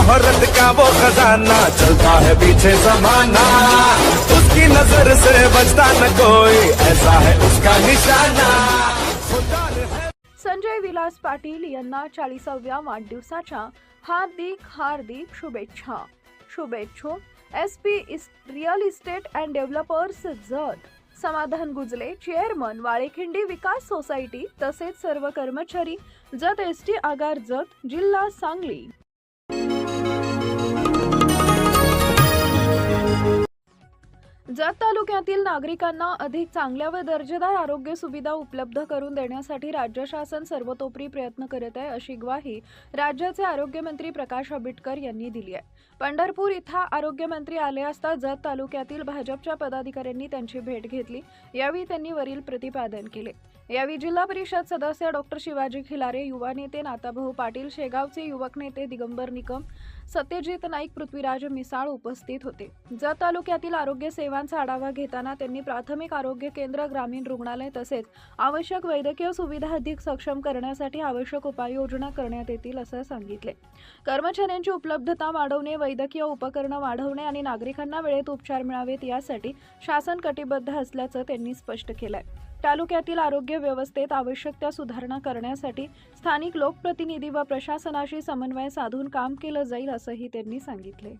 शोहरत का वो खजाना, चलता है पीछे जमाना, उसकी नजर से बचता न कोई, ऐसा है उसका निशाना। संजय विलास पाटील यांना 40व्या वाढदिवसाच्या हार्दिक शुभेच्छा। शुभेच्छुक SP real estate and developers Jath, Samadhan Gujale chairman वाळेखिंडी Vikas society तसेच सर्व कर्मचारी जत ST आगार जत, जिल्हा सांगली। जत तालुक्यातील नागरिकांना अधिक चांगल्या व दर्जेदार आरोग्य सुविधा उपलब्ध करून देण्यासाठी राज्य शासन सर्वतोपरी प्रयत्न करत आहे, अशी ग्वाही राज्याचे आरोग्यमंत्री प्रकाश आंबेडकर यांनी दिली आहे। पंढरपूर इथं आरोग्यमंत्री आले असता जत तालुक्यातील भाजपच्या पदाधिकाऱ्यांनी त्यांची भेट घेतली। यावेळी त्यांनी वरील प्रतिपादन केले। यावेळी जिल्हा परिषद सदस्य डॉक्टर शिवाजी खिलारे, युवा नेते नाताभाऊ पाटील, शेगावचे युवक नेते दिगंबर निकम, सत्यजित नाईक, पृथ्वीराज मिसाळ उपस्थित होते। जत तालुक्यातील आरोग्य सेवांचा आढावा घेताना त्यांनी प्राथमिक आरोग्य केंद्र, ग्रामीण रुग्णालय तसेच आवश्यक वैद्यकीय सुविधा अधिक सक्षम करण्यासाठी आवश्यक उपाययोजना करण्यात येतील असं सांगितले। कर्मचाऱ्यांची उपलब्धता वाढवणे, वैद्यकीय उपकरणं वाढवणे आणि नागरिकांना वेळेत उपचार मिळावेत यासाठी शासन कटिबद्ध असल्याचं त्यांनी स्पष्ट केलंय। तालुक्यातील आरोग्य व्यवस्थेत आवश्यक त्या सुधारणा करण्यासाठी स्थानिक लोकप्रतिनिधी व प्रशासनाशी समन्वय साधून काम केलं जाईल असंही त्यांनी सांगितले।